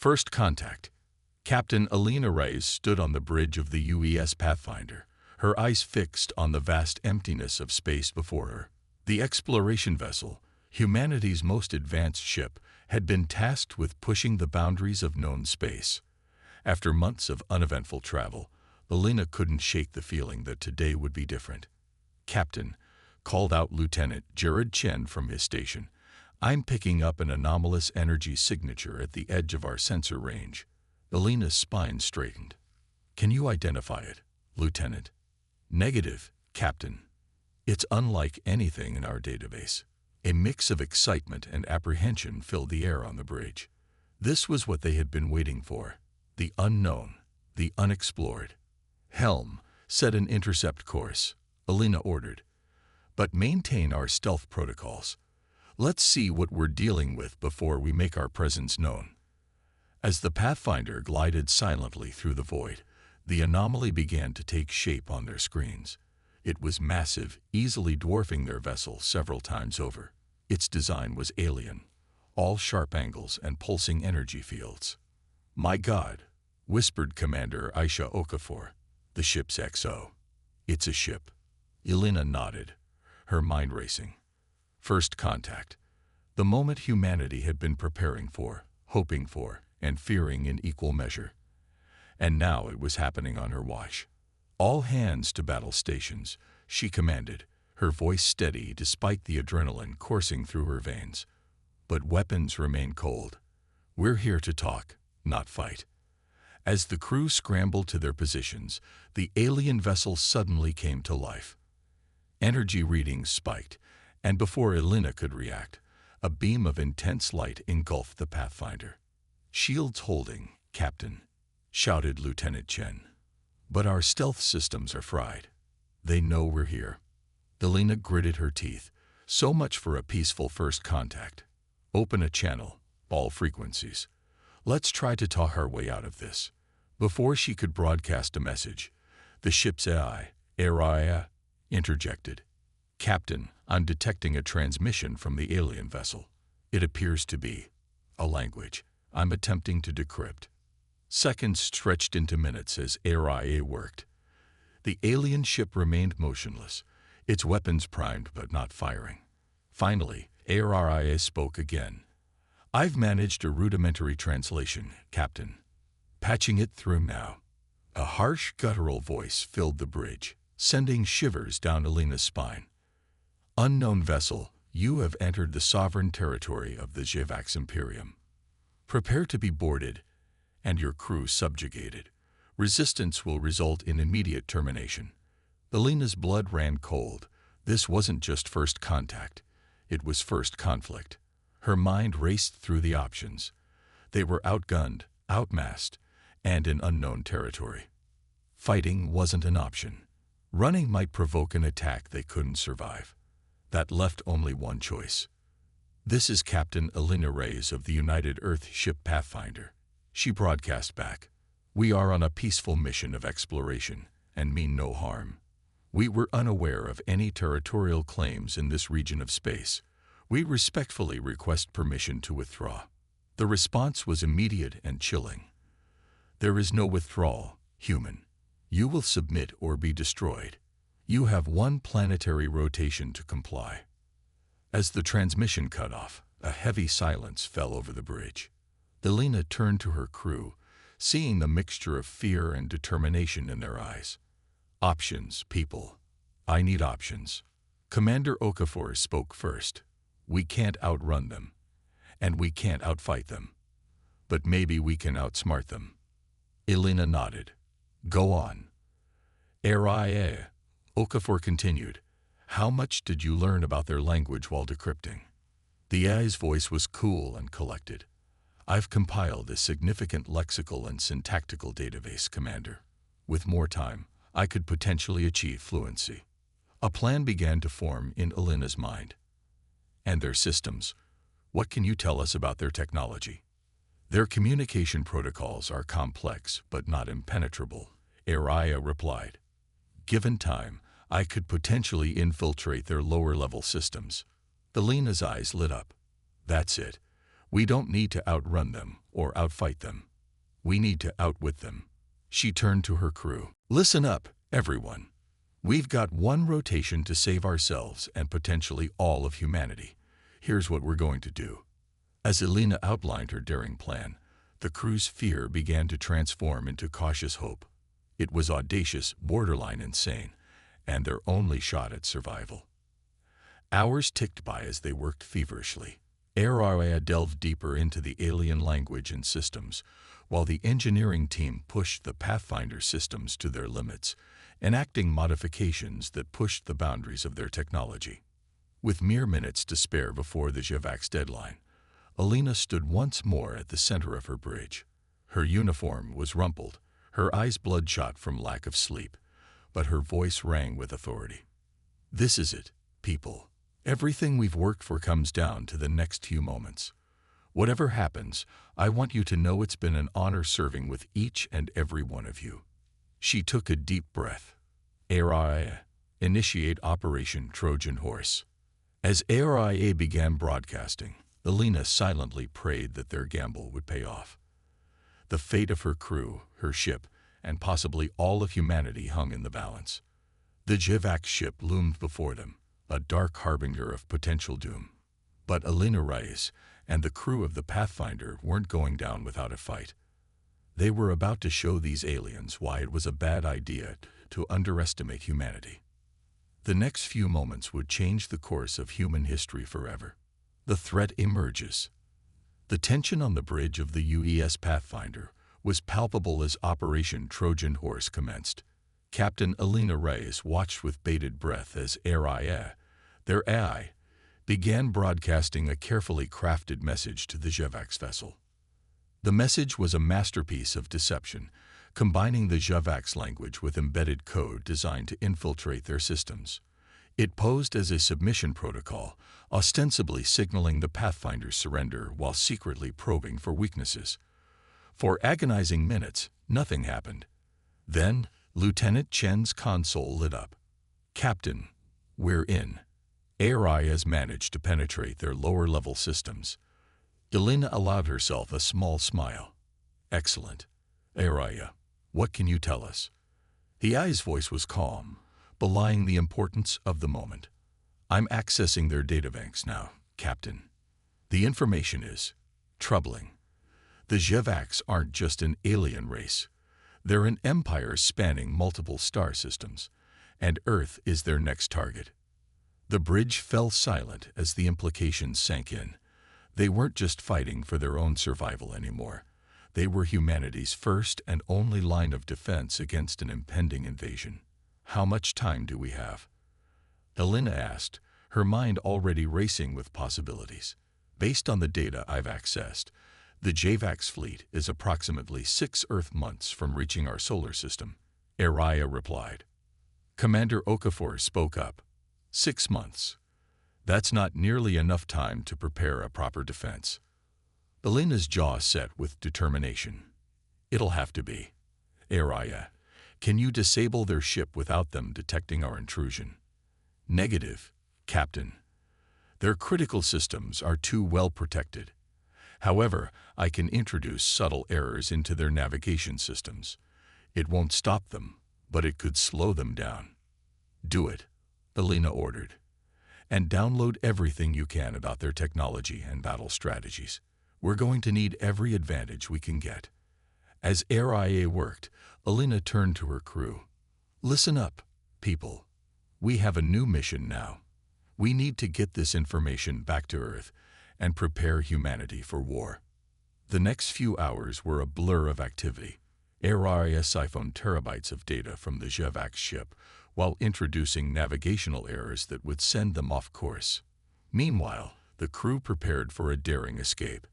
First contact. Captain Alina Reyes stood on the bridge of the UES Pathfinder, her eyes fixed on the vast emptiness of space before her. The exploration vessel, humanity's most advanced ship, had been tasked with pushing the boundaries of known space. After months of uneventful travel, Alina couldn't shake the feeling that today would be different. "Captain," called out Lieutenant Jared Chen from his station, "I'm picking up an anomalous energy signature at the edge of our sensor range." Alina's spine straightened. "Can you identify it, Lieutenant?" "Negative, Captain. It's unlike anything in our database." A mix of excitement and apprehension filled the air on the bridge. This was what they had been waiting for. The unknown, the unexplored. "Helm, set an intercept course," Alina ordered. "But maintain our stealth protocols. Let's see what we're dealing with before we make our presence known." As the Pathfinder glided silently through the void, the anomaly began to take shape on their screens. It was massive, easily dwarfing their vessel several times over. Its design was alien, all sharp angles and pulsing energy fields. "My God," whispered Commander Aisha Okafor, "the ship's XO." "It's a ship." Alina nodded, her mind racing. First contact. The moment humanity had been preparing for, hoping for, and fearing in equal measure. And now it was happening on her watch. "All hands to battle stations," she commanded, her voice steady despite the adrenaline coursing through her veins. "But weapons remain cold. We're here to talk, not fight." As the crew scrambled to their positions, the alien vessel suddenly came to life. Energy readings spiked, and before Alina could react, a beam of intense light engulfed the Pathfinder. "Shields holding, Captain," shouted Lieutenant Chen. "But our stealth systems are fried. They know we're here." Alina gritted her teeth. So much for a peaceful first contact. "Open a channel, all frequencies. Let's try to talk our way out of this." Before she could broadcast a message, the ship's AI, interjected. "Captain, I'm detecting a transmission from the alien vessel. It appears to be a language I'm attempting to decrypt." Seconds stretched into minutes as AIA worked. The alien ship remained motionless, its weapons primed but not firing. Finally, AIA spoke again. "I've managed a rudimentary translation, Captain. Patching it through now." A harsh, guttural voice filled the bridge, sending shivers down Alina's spine. "Unknown vessel, you have entered the sovereign territory of the Jevax Imperium. Prepare to be boarded, and your crew subjugated. Resistance will result in immediate termination." Alina's blood ran cold. This wasn't just first contact. It was first conflict. Her mind raced through the options. They were outgunned, outmassed, and in unknown territory. Fighting wasn't an option. Running might provoke an attack they couldn't survive. That left only one choice. "This is Captain Alina Reyes of the United Earth ship Pathfinder," she broadcast back. "We are on a peaceful mission of exploration and mean no harm. We were unaware of any territorial claims in this region of space. We respectfully request permission to withdraw." The response was immediate and chilling. "There is no withdrawal, human. You will submit or be destroyed. You have one planetary rotation to comply." As the transmission cut off, a heavy silence fell over the bridge. Alina turned to her crew, seeing the mixture of fear and determination in their eyes. "Options, people. I need options." Commander Okafor spoke first. "We can't outrun them, and we can't outfight them. But maybe we can outsmart them." Alina nodded. "Go on." "AIA," Okafor continued. "How much did you learn about their language while decrypting?" The AI's voice was cool and collected. "I've compiled a significant lexical and syntactical database, Commander. With more time, I could potentially achieve fluency." A plan began to form in Alina's mind. "And their systems? What can you tell us about their technology?" "Their communication protocols are complex but not impenetrable," AIA replied. "Given time, I could potentially infiltrate their lower-level systems." Alina's eyes lit up. "That's it. We don't need to outrun them. or outfight them. We need to outwit them. She turned to her crew. Listen up, everyone. We've got one rotation to save ourselves and potentially all of humanity. Here's what we're going to do. As Elena outlined her daring plan, the crew's fear began to transform into cautious hope. It was audacious, borderline insane, and their only shot at survival. Hours ticked by as they worked feverishly. HFY delved deeper into the alien language and systems, while the engineering team pushed the Pathfinder systems to their limits, enacting modifications that pushed the boundaries of their technology. With mere minutes to spare before the HFY's deadline, Elena stood once more at the center of her bridge. Her uniform was rumpled, her eyes bloodshot from lack of sleep, but her voice rang with authority. This is it, people. Everything we've worked for comes down to the next few moments. Whatever happens, I want you to know it's been an honor serving with each and every one of you. She took a deep breath. HFY, initiate Operation Trojan Horse. As HFY began broadcasting, Elena silently prayed that their gamble would pay off. The fate of her crew, her ship, and possibly all of humanity hung in the balance. The HFY ship loomed before them, a dark harbinger of potential doom. But Elena Reyes and the crew of the Pathfinder weren't going down without a fight. They were about to show these aliens why it was a bad idea to underestimate humanity. The next few moments would change the course of human history forever. The threat emerges. The tension on the bridge of the UES Pathfinder was palpable as Operation Trojan Horse commenced. Captain Elena Reyes watched with bated breath as HFY, their AI, began broadcasting a carefully crafted message to the HFY's vessel. The message was a masterpiece of deception, combining the HFY's language with embedded code designed to infiltrate their systems. It posed as a submission protocol, ostensibly signaling the Pathfinder's surrender while secretly probing for weaknesses. For agonizing minutes, nothing happened. Then, Lieutenant Chen's console lit up. Captain, we're in. HFY has managed to penetrate their lower-level systems. Elena allowed herself a small smile. Excellent. HFY, what can you tell us? The AI's voice was calm, belying the importance of the moment. I'm accessing their databanks now, Captain. The information is troubling. The HFYs aren't just an alien race. They're an empire spanning multiple star systems, and Earth is their next target. The bridge fell silent as the implications sank in. They weren't just fighting for their own survival anymore. They were humanity's first and only line of defense against an impending invasion. How much time do we have? Elena asked, her mind already racing with possibilities. Based on the data I've accessed, the HFY's fleet is approximately 6 Earth months from reaching our solar system, HFY replied. Commander Okafor spoke up. 6 months. That's not nearly enough time to prepare a proper defense. Elena's jaw set with determination. It'll have to be. HFY, can you disable their ship without them detecting our intrusion? Negative, Captain. Their critical systems are too well protected. However, I can introduce subtle errors into their navigation systems. It won't stop them, but it could slow them down. Do it, Elena ordered. And download everything you can about their technology and battle strategies. We're going to need every advantage we can get. As HFY worked, Elena turned to her crew. Listen up, people. We have a new mission now. We need to get this information back to Earth and prepare humanity for war. The next few hours were a blur of activity. HFY siphoned terabytes of data from the HFY ship while introducing navigational errors that would send them off course. Meanwhile, the crew prepared for a daring escape.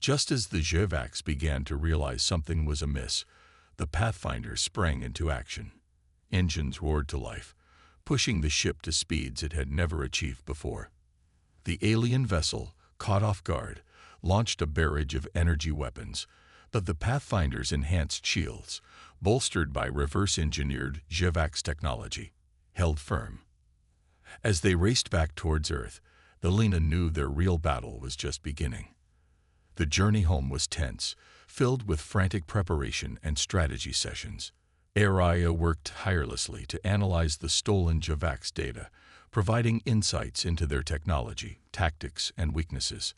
Just as the HFYs began to realize something was amiss, the Pathfinder sprang into action. Engines roared to life, pushing the ship to speeds it had never achieved before. The alien vessel, caught off guard, launched a barrage of energy weapons, but the Pathfinder's enhanced shields, bolstered by reverse-engineered HFY's technology, held firm. As they raced back towards Earth, Elena knew their real battle was just beginning. The journey home was tense, filled with frantic preparation and strategy sessions. Araya worked tirelessly to analyze the stolen JAVAX data, providing insights into their technology, tactics, and weaknesses.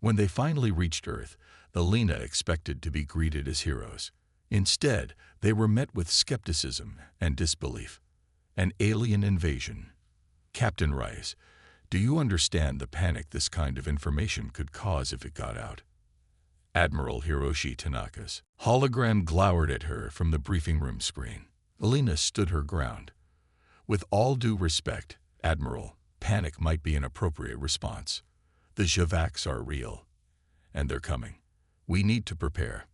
When they finally reached Earth, the Lena expected to be greeted as heroes. Instead, they were met with skepticism and disbelief. An alien invasion. Captain Rice, do you understand the panic this kind of information could cause if it got out? Admiral Hiroshi Tanaka's hologram glowered at her from the briefing room screen. Alina stood her ground. With all due respect, Admiral, panic might be an appropriate response. The JAVAX are real, and they're coming. We need to prepare.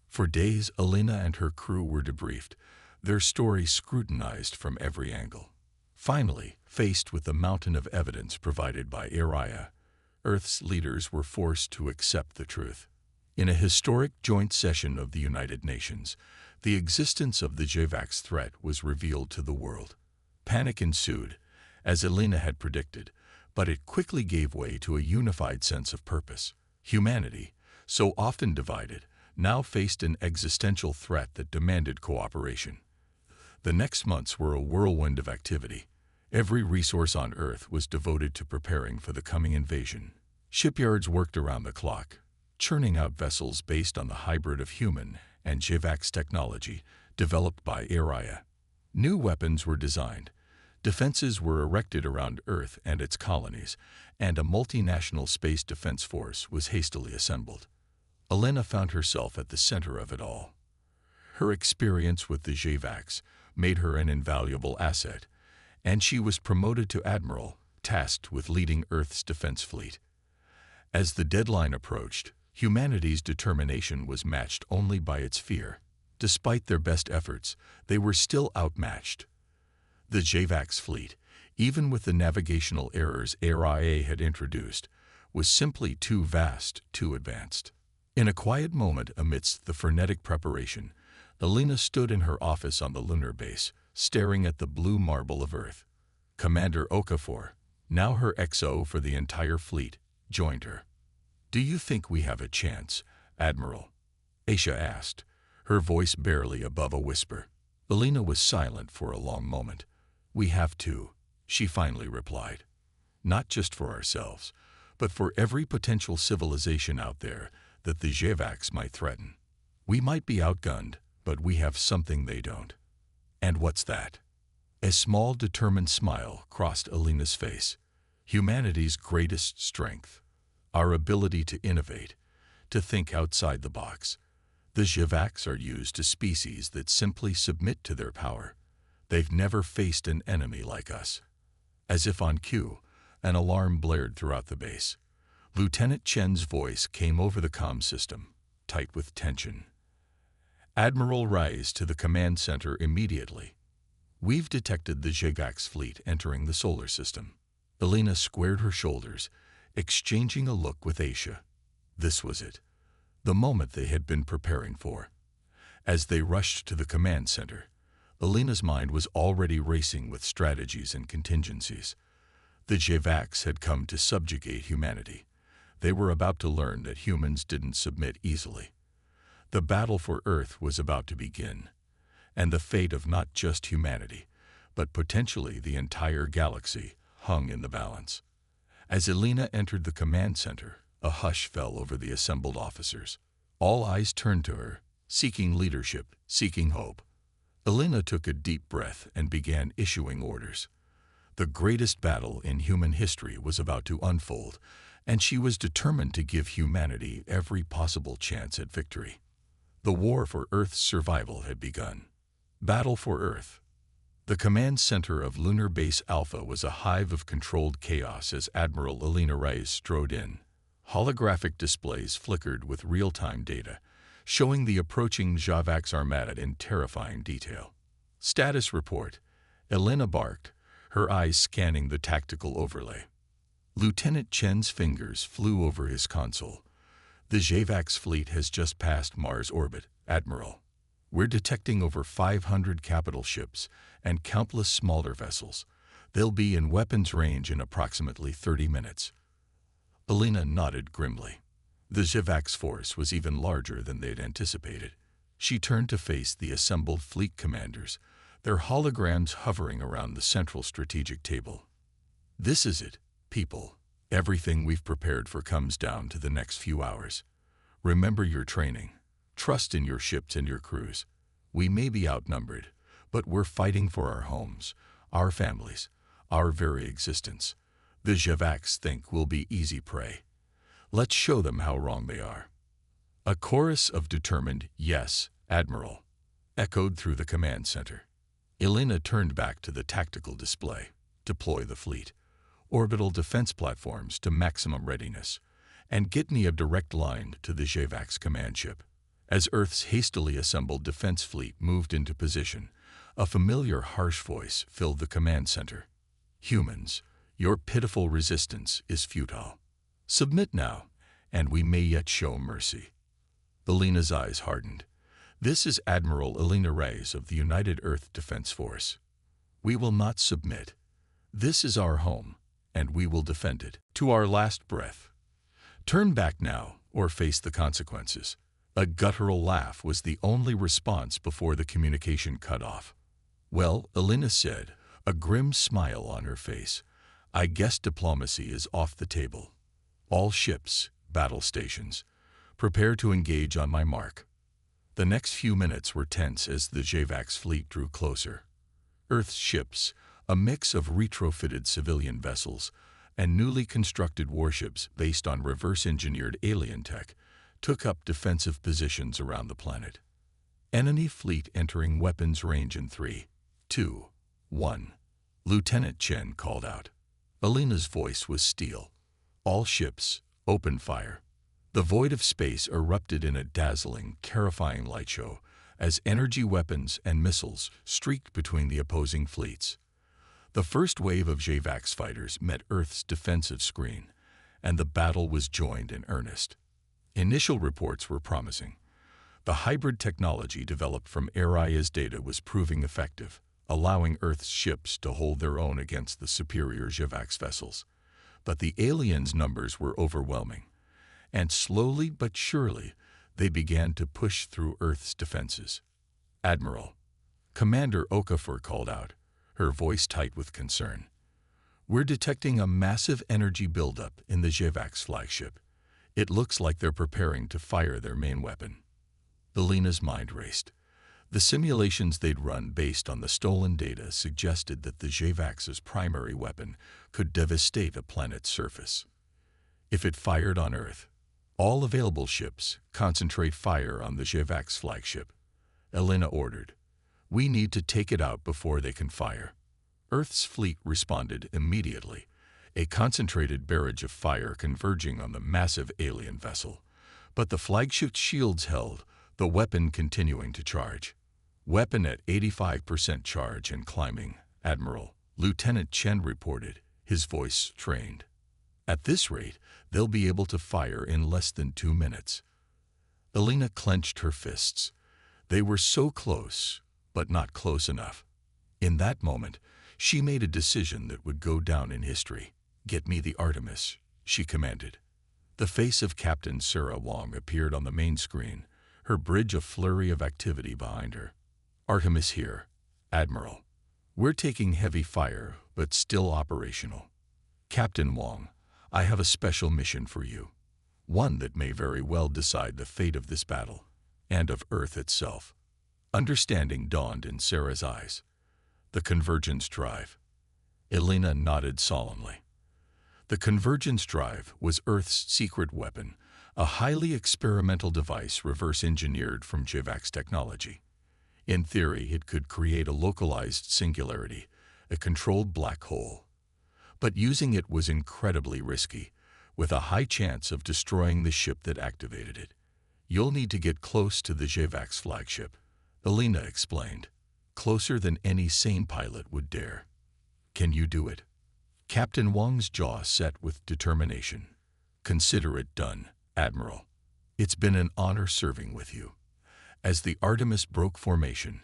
For days, Alina and her crew were debriefed, their story scrutinized from every angle. Finally, faced with the mountain of evidence provided by Araya, Earth's leaders were forced to accept the truth. In a historic joint session of the United Nations, the existence of the JAVAX threat was revealed to the world. Panic ensued, as Alina had predicted, but it quickly gave way to a unified sense of purpose. Humanity, so often divided, now faced an existential threat that demanded cooperation. The next months were a whirlwind of activity. Every resource on Earth was devoted to preparing for the coming invasion. Shipyards worked around the clock, churning out vessels based on the hybrid of human and JAVAX technology developed by Araya. New weapons were designed, defenses were erected around Earth and its colonies, and a multinational space defense force was hastily assembled. Alina found herself at the center of it all. Her experience with the JAVAX made her an invaluable asset, and she was promoted to admiral, tasked with leading Earth's defense fleet. As the deadline approached, humanity's determination was matched only by its fear. Despite their best efforts, they were still outmatched. The JAVAX fleet, even with the navigational errors Araya had introduced, was simply too vast, too advanced. In a quiet moment amidst the frenetic preparation, Alina stood in her office on the lunar base, staring at the blue marble of Earth. Commander Okafor, now her XO for the entire fleet, joined her. "Do you think we have a chance, Admiral?" Aisha asked, her voice barely above a whisper. Alina was silent for a long moment. "We have to," she finally replied. "Not just for ourselves, but for every potential civilization out there that the JAVAX might threaten. We might be outgunned, but we have something they don't." "And what's that?" A small, determined smile crossed Alina's face. "Humanity's greatest strength. Our ability to innovate, to think outside the box. The JAVAX are used to species that simply submit to their power. They've never faced an enemy like us." As if on cue, an alarm blared throughout the base. Lieutenant Chen's voice came over the comm system, tight with tension. "Admiral Rise to the command center immediately. We've detected the JAVAX fleet entering the solar system." Alina squared her shoulders, exchanging a look with Aisha. This was it, the moment they had been preparing for. As they rushed to the command center, Alina's mind was already racing with strategies and contingencies. The JAVAX had come to subjugate humanity. They were about to learn that humans didn't submit easily. The battle for Earth was about to begin, and the fate of not just humanity, but potentially the entire galaxy, hung in the balance. As Alina entered the command center, a hush fell over the assembled officers. All eyes turned to her, seeking leadership, seeking hope. Alina took a deep breath and began issuing orders. The greatest battle in human history was about to unfold, and she was determined to give humanity every possible chance at victory. The war for Earth's survival had begun. Battle for Earth. The command center of Lunar Base Alpha was a hive of controlled chaos as Admiral Alina Reyes strode in. Holographic displays flickered with real-time data, showing the approaching JAVAX armada in terrifying detail. "Status report," Alina barked, her eyes scanning the tactical overlay. Lieutenant Chen's fingers flew over his console. "The JAVAX fleet has just passed Mars orbit, Admiral. We're detecting over 500 capital ships and countless smaller vessels. They'll be in weapons range in approximately 30 minutes. Alina nodded grimly. The HFY's force was even larger than they'd anticipated. She turned to face the assembled fleet commanders, their holograms hovering around the central strategic table. "This is it, people. Everything we've prepared for comes down to the next few hours. Remember your training. Trust in your ships and your crews. We may be outnumbered, but we're fighting for our homes, our families, our very existence. The HFYs think we'll be easy prey. Let's show them how wrong they are." A chorus of determined "Yes, Admiral," echoed through the command center. Elena turned back to the tactical display. "Deploy the fleet. Orbital defense platforms to maximum readiness, and get me a direct line to the HFY's command ship." As Earth's hastily assembled defense fleet moved into position, a familiar harsh voice filled the command center. "Humans, your pitiful resistance is futile. Submit now, and we may yet show mercy." Elena's eyes hardened. "This is Admiral Elena Reyes of the United Earth Defense Force. We will not submit. This is our home, and we will defend it to our last breath. Turn back now, or face the consequences." A guttural laugh was the only response before the communication cut off. "Well," Elena said, a grim smile on her face, "I guess diplomacy is off the table. All ships, battle stations, prepare to engage on my mark." The next few minutes were tense as the HFY's fleet drew closer. Earth's ships, a mix of retrofitted civilian vessels and newly constructed warships based on reverse-engineered alien tech, took up defensive positions around the planet. Enemy fleet entering weapons range in 3, 2, 1. Lieutenant Chen called out. Elena's voice was steel. "All ships, open fire." The void of space erupted in a dazzling, terrifying light show as energy weapons and missiles streaked between the opposing fleets. The first wave of HFY's fighters met Earth's defensive screen, and the battle was joined in earnest. Initial reports were promising. The hybrid technology developed from ARIA's data was proving effective, allowing Earth's ships to hold their own against the superior HFY's vessels. But the aliens' numbers were overwhelming, and slowly but surely they began to push through Earth's defenses. "Admiral," Commander Okafor called out, her voice tight with concern. "We're detecting a massive energy buildup in the HFY's flagship. It looks like they're preparing to fire their main weapon." Elena's mind raced. The simulations they'd run based on the stolen data suggested that the HFY's primary weapon could devastate a planet's surface. If it fired on Earth, all available ships concentrate fire on the HFY's flagship. Elena ordered. "We need to take it out before they can fire." Earth's fleet responded immediately, a concentrated barrage of fire converging on the massive alien vessel. But the flagship's shields held, the weapon continuing to charge. "Weapon at 85% charge and climbing, Admiral," Lieutenant Chen reported, his voice strained. "At this rate, they'll be able to fire in less than 2 minutes." Elena clenched her fists. They were so close, but not close enough. In that moment, she made a decision that would go down in history. "Get me the Artemis," she commanded. The face of Captain Sarah Wong appeared on the main screen, her bridge a flurry of activity behind her. "Artemis here, Admiral. We're taking heavy fire, but still operational. Captain Wong, I have a special mission for you. One that may very well decide the fate of this battle, and of Earth itself." Understanding dawned in Sarah's eyes. "The Convergence Drive." Elena nodded solemnly. The Convergence Drive was Earth's secret weapon, a highly experimental device reverse-engineered from HFY's technology. In theory, it could create a localized singularity, a controlled black hole. But using it was incredibly risky, with a high chance of destroying the ship that activated it. "You'll need to get close to the HFY's flagship," Elena explained, "closer than any sane pilot would dare. Can you do it?" Captain Wong's jaw set with determination. "Consider it done, Admiral. It's been an honor serving with you." As the Artemis broke formation,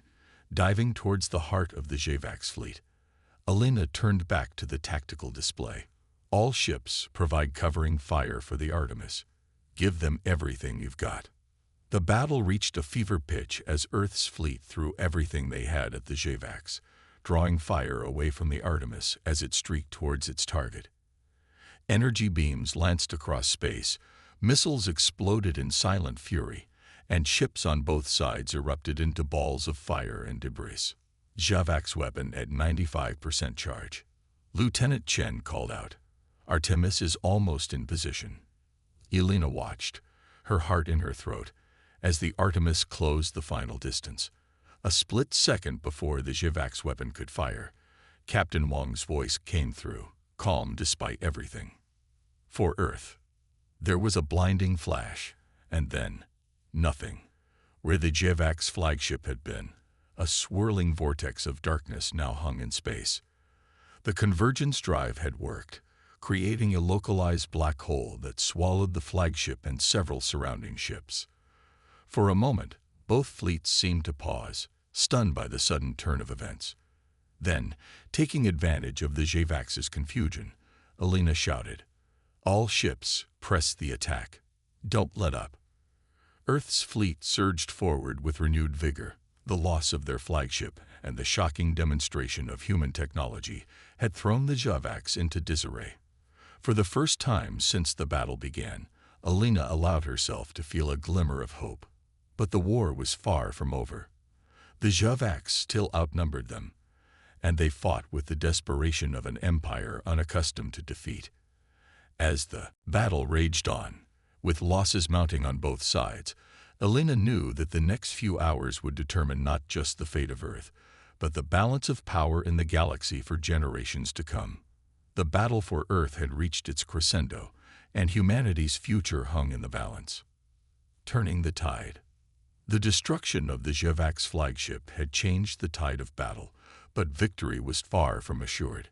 diving towards the heart of the HFY's fleet, Elena turned back to the tactical display. "All ships provide covering fire for the Artemis. Give them everything you've got. The battle reached a fever pitch as Earth's fleet threw everything they had at the HFYs, drawing fire away from the Artemis as it streaked towards its target. Energy beams lanced across space, missiles exploded in silent fury, and ships on both sides erupted into balls of fire and debris. HFY's weapon at 95% charge. Lieutenant Chen called out, "Artemis is almost in position." Elena watched, her heart in her throat, as the Artemis closed the final distance. A split second before the HFY's weapon could fire, Captain Wang's voice came through, calm despite everything. For Earth. There was a blinding flash, and then nothing. Where the HFY's flagship had been, a swirling vortex of darkness now hung in space. The convergence drive had worked, creating a localized black hole that swallowed the flagship and several surrounding ships. For a moment, both fleets seemed to pause, stunned by the sudden turn of events. Then, taking advantage of the HFY's confusion, Elena shouted, "All ships, press the attack. Don't let up." Earth's fleet surged forward with renewed vigor. The loss of their flagship and the shocking demonstration of human technology had thrown the HFY's into disarray. For the first time since the battle began, Elena allowed herself to feel a glimmer of hope. But the war was far from over. The HFY's still outnumbered them, and they fought with the desperation of an empire unaccustomed to defeat. As the battle raged on, with losses mounting on both sides, Elena knew that the next few hours would determine not just the fate of Earth, but the balance of power in the galaxy for generations to come. The battle for Earth had reached its crescendo, and humanity's future hung in the balance. Turning the tide. The destruction of the HFY's flagship had changed the tide of battle, but victory was far from assured.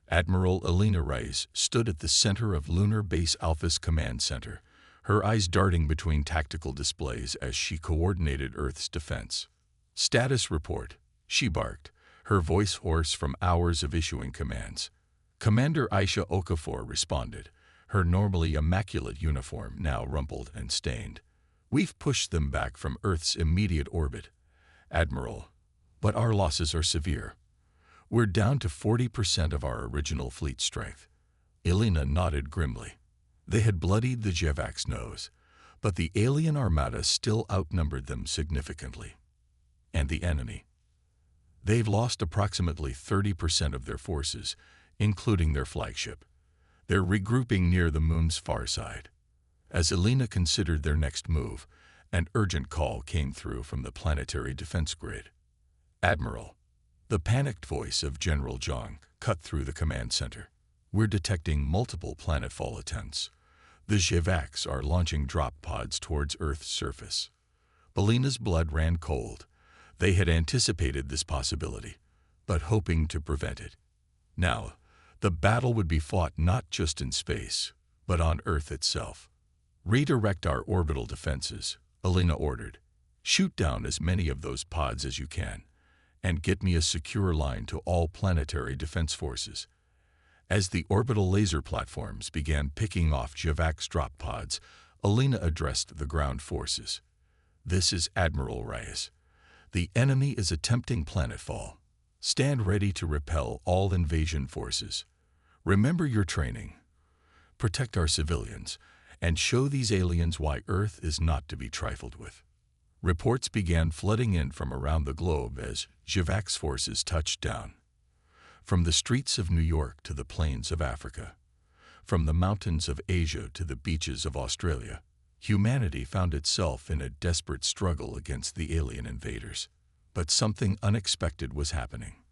Admiral Elena Reyes stood at the center of Lunar Base Alpha's command center, her eyes darting between tactical displays as she coordinated Earth's defense. "Status report," she barked, her voice hoarse from hours of issuing commands. Commander Aisha Okafor responded, her normally immaculate uniform now rumpled and stained. "We've pushed them back from Earth's immediate orbit, Admiral, but our losses are severe. We're down to 40% of our original fleet strength." Elena nodded grimly. They had bloodied the HFY's nose, but the alien armada still outnumbered them significantly. And the enemy? They've lost approximately 30% of their forces, including their flagship. They're regrouping near the moon's far side. As Elena considered their next move, an urgent call came through from the planetary defense grid. "Admiral," the panicked voice of General Zhang cut through the command center. "We're detecting multiple planetfall attempts. The HFY's are launching drop pods towards Earth's surface." Elena's blood ran cold. They had anticipated this possibility, but hoping to prevent it. Now, the battle would be fought not just in space, but on Earth itself. "Redirect our orbital defenses," Elena ordered. "Shoot down as many of those pods as you can, and get me a secure line to all planetary defense forces." As the orbital laser platforms began picking off HFY's drop pods, Elena addressed the ground forces. "This is Admiral Reyes. The enemy is attempting planetfall. Stand ready to repel all invasion forces. Remember your training. Protect our civilians, and show these aliens why Earth is not to be trifled with." Reports began flooding in from around the globe as HFY's forces touched down. From the streets of New York to the plains of Africa, from the mountains of Asia to the beaches of Australia, humanity found itself in a desperate struggle against the alien invaders. But something unexpected was happening.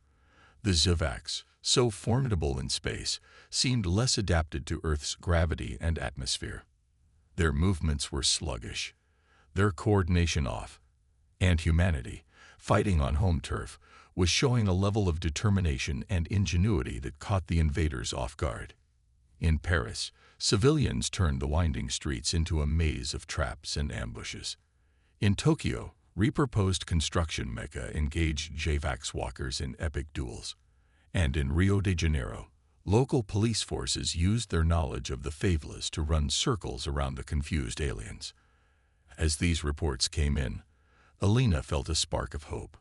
The HFY's, so formidable in space, seemed less adapted to Earth's gravity and atmosphere. Their movements were sluggish, their coordination off, and humanity, fighting on home turf, was showing a level of determination and ingenuity that caught the invaders off guard. In Paris, civilians turned the winding streets into a maze of traps and ambushes. In Tokyo, repurposed construction mecha engaged HFY's walkers in epic duels. And in Rio de Janeiro, Local police forces used their knowledge of the favelas to run circles around the confused aliens. As these reports came in, Alina felt a spark of hope.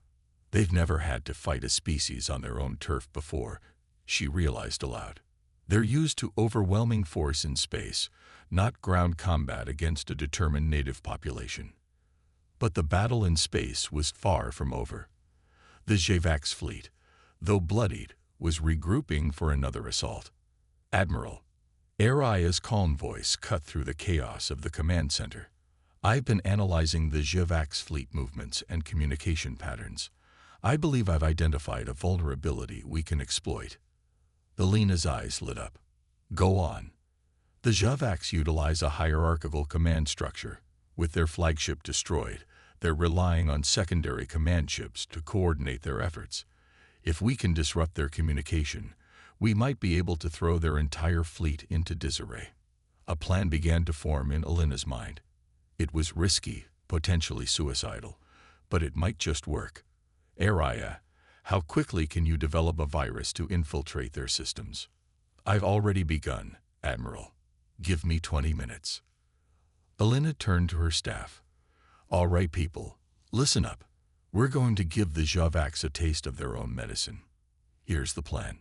They've never had to fight a species on their own turf before, she realized aloud. They're used to overwhelming force in space, not ground combat against a determined native population. But the battle in space was far from over. The HFY fleet, though bloodied, was regrouping for another assault. "Admiral," Araya's calm voice cut through the chaos of the command center. "I've been analyzing the HFY fleet movements and communication patterns. I believe I've identified a vulnerability we can exploit." Alina's eyes lit up. "Go on." The HFY utilize a hierarchical command structure. With their flagship destroyed, they're relying on secondary command ships to coordinate their efforts. If we can disrupt their communication, we might be able to throw their entire fleet into disarray. A plan began to form in Alina's mind. It was risky, potentially suicidal, but it might just work. "Araya, how quickly can you develop a virus to infiltrate their systems?" "I've already begun, Admiral. Give me 20 minutes. Alina turned to her staff. "All right, people, listen up. We're going to give the HFY a taste of their own medicine. Here's the plan."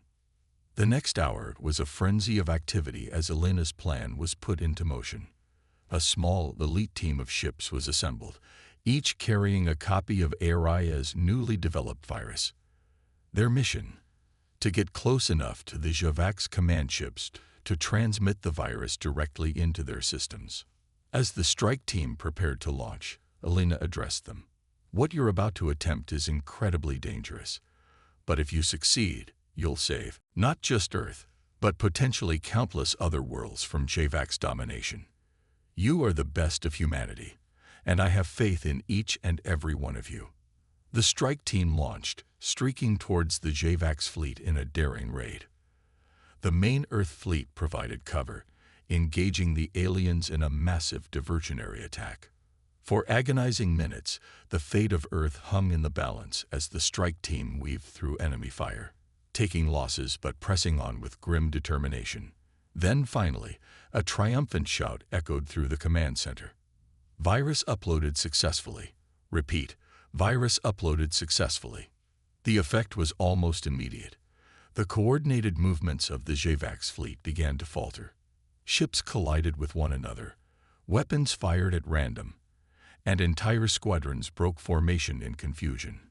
The next hour was a frenzy of activity as Alina's plan was put into motion. A small, elite team of ships was assembled, each carrying a copy of Araya's newly developed virus. Their mission: to get close enough to the HFY's command ships to transmit the virus directly into their systems. As the strike team prepared to launch, Alina addressed them. "What you're about to attempt is incredibly dangerous. But if you succeed, you'll save not just Earth, but potentially countless other worlds from HFY's domination. You are the best of humanity, and I have faith in each and every one of you." The strike team launched, streaking towards the HFY's fleet in a daring raid. The main Earth fleet provided cover, engaging the aliens in a massive diversionary attack. For agonizing minutes, the fate of Earth hung in the balance as the strike team weaved through enemy fire, taking losses but pressing on with grim determination. Then finally, a triumphant shout echoed through the command center. "Virus uploaded successfully. Repeat, virus uploaded successfully." The effect was almost immediate. The coordinated movements of the HFY's fleet began to falter. Ships collided with one another, weapons fired at random, and entire squadrons broke formation in confusion.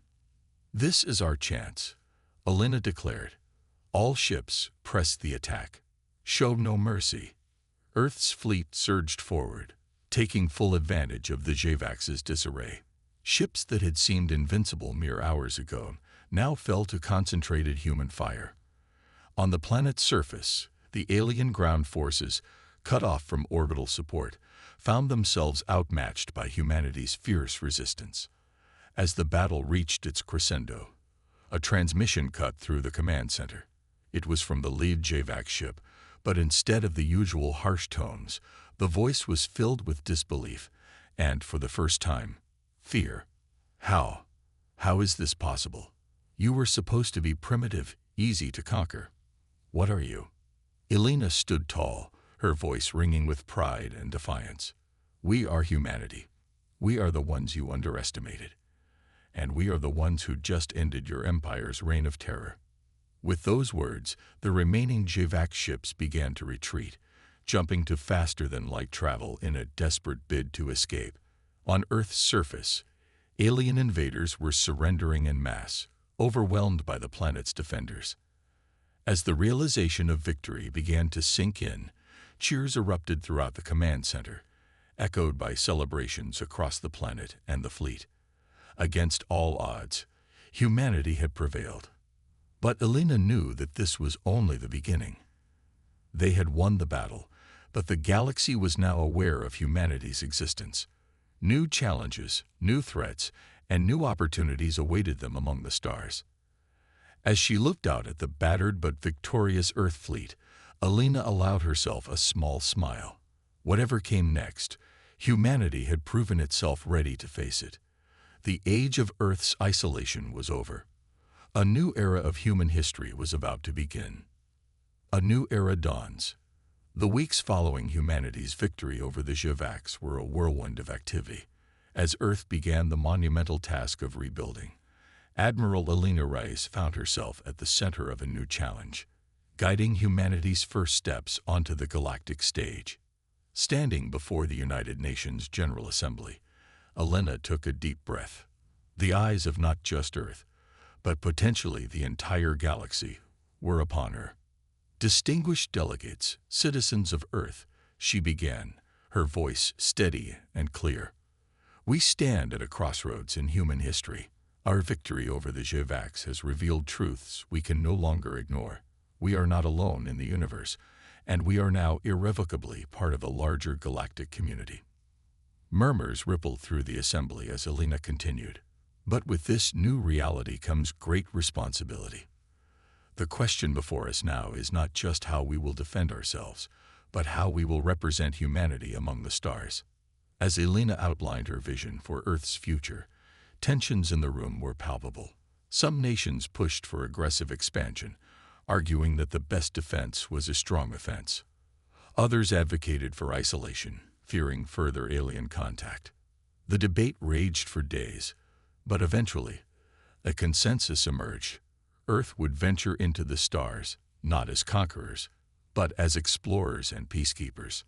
"This is our chance," Alina declared. "All ships, press the attack. Show no mercy." Earth's fleet surged forward, taking full advantage of the HFY's disarray. Ships that had seemed invincible mere hours ago now fell to concentrated human fire. On the planet's surface, the alien ground forces, cut off from orbital support, found themselves outmatched by humanity's fierce resistance. As the battle reached its crescendo, a transmission cut through the command center. It was from the lead HFY ship, but instead of the usual harsh tones, the voice was filled with disbelief and, for the first time, fear. "How? How is this possible? You were supposed to be primitive, easy to conquer. What are you?" Alina stood tall, her voice ringing with pride and defiance. "We are humanity. We are the ones you underestimated. And we are the ones who just ended your empire's reign of terror." With those words, the remaining HFY ships began to retreat, jumping to faster-than-light travel in a desperate bid to escape. On Earth's surface, alien invaders were surrendering en masse, overwhelmed by the planet's defenders. As the realization of victory began to sink in, cheers erupted throughout the command center, echoed by celebrations across the planet and the fleet. Against all odds, humanity had prevailed. But Alina knew that this was only the beginning. They had won the battle, but the galaxy was now aware of humanity's existence. New challenges, new threats, and new opportunities awaited them among the stars. As she looked out at the battered but victorious Earth fleet, Alina allowed herself a small smile. Whatever came next, humanity had proven itself ready to face it. The age of Earth's isolation was over. A new era of human history was about to begin. A new era dawns. The weeks following humanity's victory over the HFYs were a whirlwind of activity. As Earth began the monumental task of rebuilding, Admiral Alina Rice found herself at the center of a new challenge, guiding humanity's first steps onto the galactic stage. Standing before the United Nations General Assembly, Alina took a deep breath. The eyes of not just Earth, but potentially the entire galaxy, were upon her. Distinguished delegates, citizens of Earth, she began, her voice steady and clear. We stand at a crossroads in human history. Our victory over the HFYs has revealed truths we can no longer ignore. We are not alone in the universe, and we are now irrevocably part of a larger galactic community. Murmurs rippled through the assembly as Alina continued. But with this new reality comes great responsibility. The question before us now is not just how we will defend ourselves, but how we will represent humanity among the stars. As Alina outlined her vision for Earth's future, tensions in the room were palpable. Some nations pushed for aggressive expansion, arguing that the best defense was a strong offense. Others advocated for isolation, fearing further alien contact. The debate raged for days, but eventually, a consensus emerged. Earth would venture into the stars, not as conquerors, but as explorers and peacekeepers.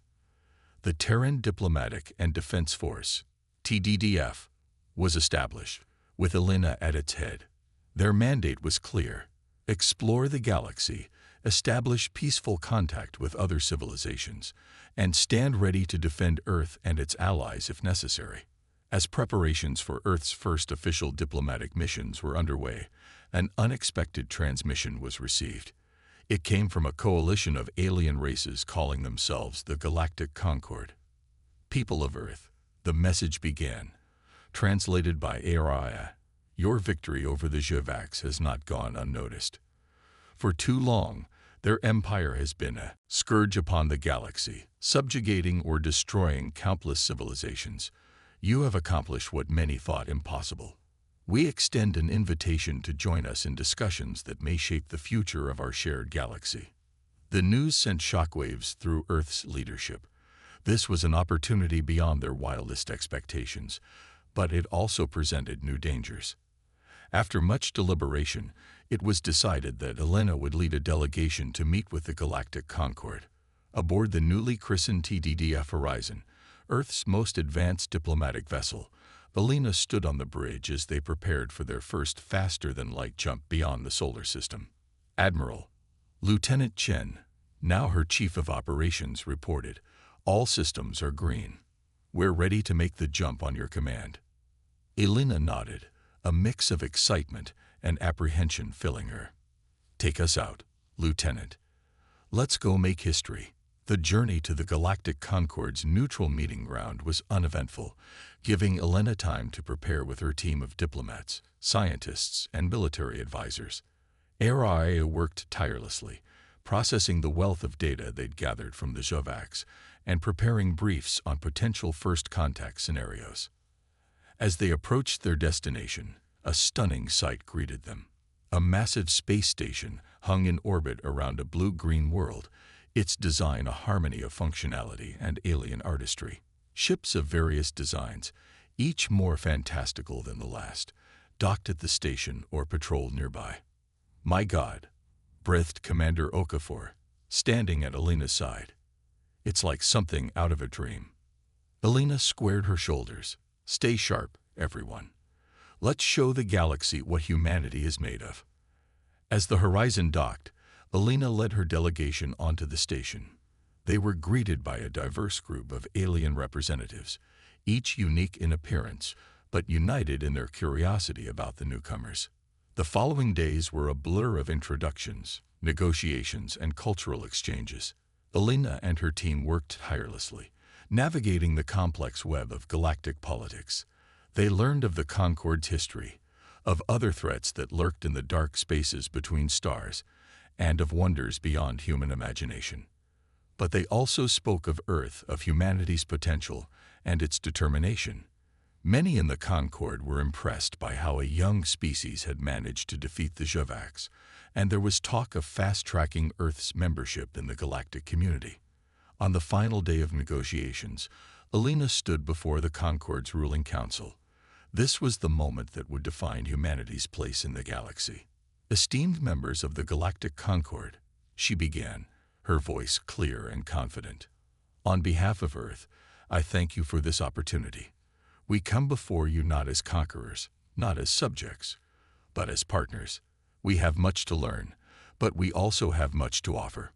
The Terran Diplomatic and Defense Force, TDDF, was established, with Alina at its head. Their mandate was clear: explore the galaxy, establish peaceful contact with other civilizations, and stand ready to defend Earth and its allies if necessary. As preparations for Earth's first official diplomatic missions were underway, an unexpected transmission was received. It came from a coalition of alien races calling themselves the Galactic Concord. People of Earth, the message began. Translated by ARIA, your victory over the HFYs has not gone unnoticed. For too long, their empire has been a scourge upon the galaxy, subjugating or destroying countless civilizations. You have accomplished what many thought impossible. We extend an invitation to join us in discussions that may shape the future of our shared galaxy. The news sent shockwaves through Earth's leadership. This was an opportunity beyond their wildest expectations, but it also presented new dangers. After much deliberation, it was decided that Alina would lead a delegation to meet with the Galactic Concord. Aboard the newly christened TDDF Horizon, Earth's most advanced diplomatic vessel, Alina stood on the bridge as they prepared for their first faster-than-light jump beyond the solar system. Admiral Lieutenant Chen, now her Chief of Operations, reported, "All systems are green. We're ready to make the jump on your command." Alina nodded, a mix of excitement and apprehension filling her. "Take us out, Lieutenant. Let's go make history." The journey to the Galactic Concord's neutral meeting ground was uneventful, giving Alina time to prepare with her team of diplomats, scientists, and military advisors. ARIA worked tirelessly, processing the wealth of data they'd gathered from the HFYs and preparing briefs on potential first contact scenarios. As they approached their destination, a stunning sight greeted them. A massive space station hung in orbit around a blue-green world, its design a harmony of functionality and alien artistry. Ships of various designs, each more fantastical than the last, docked at the station or patrolled nearby. "My God," breathed Commander Okafor, standing at Alina's side. "It's like something out of a dream." Alina squared her shoulders. "Stay sharp, everyone. Let's show the galaxy what humanity is made of." As the Horizon docked, Alina led her delegation onto the station. They were greeted by a diverse group of alien representatives, each unique in appearance, but united in their curiosity about the newcomers. The following days were a blur of introductions, negotiations, and cultural exchanges. Alina and her team worked tirelessly, navigating the complex web of galactic politics. They learned of the Concord's history, of other threats that lurked in the dark spaces between stars, and of wonders beyond human imagination. But they also spoke of Earth, of humanity's potential, and its determination. Many in the Concord were impressed by how a young species had managed to defeat the HFYs, and there was talk of fast-tracking Earth's membership in the galactic community. On the final day of negotiations, Alina stood before the Concord's ruling council. This was the moment that would define humanity's place in the galaxy. Esteemed members of the Galactic Concord, she began, her voice clear and confident. On behalf of Earth, I thank you for this opportunity. We come before you not as conquerors, not as subjects, but as partners. We have much to learn, but we also have much to offer.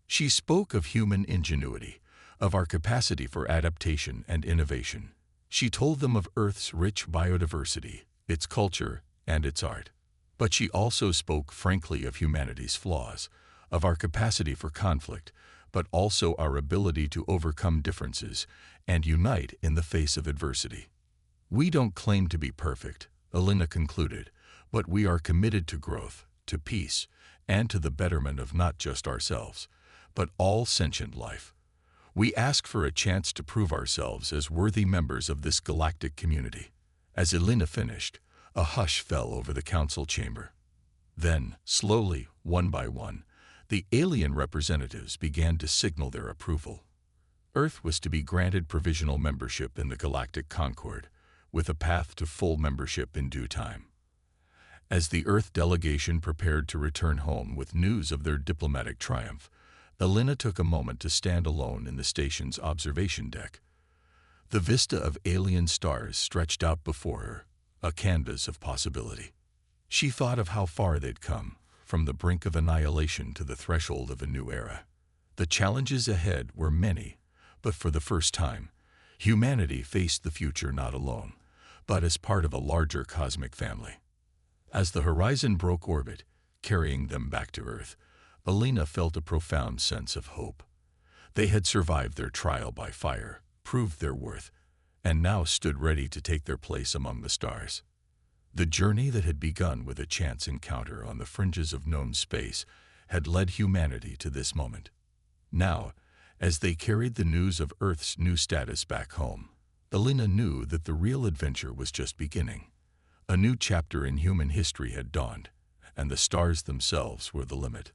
She spoke of human ingenuity, of our capacity for adaptation and innovation. She told them of Earth's rich biodiversity, its culture, and its art. But she also spoke frankly of humanity's flaws, of our capacity for conflict, but also our ability to overcome differences and unite in the face of adversity. We don't claim to be perfect, Alina concluded, but we are committed to growth, to peace, and to the betterment of not just ourselves, but all sentient life. We ask for a chance to prove ourselves as worthy members of this galactic community. As Alina finished, a hush fell over the council chamber. Then, slowly, one by one, the alien representatives began to signal their approval. Earth was to be granted provisional membership in the Galactic Concord, with a path to full membership in due time. As the Earth delegation prepared to return home with news of their diplomatic triumph, Alina took a moment to stand alone in the station's observation deck. The vista of alien stars stretched out before her, a canvas of possibility. She thought of how far they'd come, from the brink of annihilation to the threshold of a new era. The challenges ahead were many, but for the first time, humanity faced the future not alone, but as part of a larger cosmic family. As the horizon broke orbit, carrying them back to Earth, Alina felt a profound sense of hope. They had survived their trial by fire, proved their worth, and now stood ready to take their place among the stars. The journey that had begun with a chance encounter on the fringes of known space had led humanity to this moment. Now, as they carried the news of Earth's new status back home, Alina knew that the real adventure was just beginning. A new chapter in human history had dawned, and the stars themselves were the limit.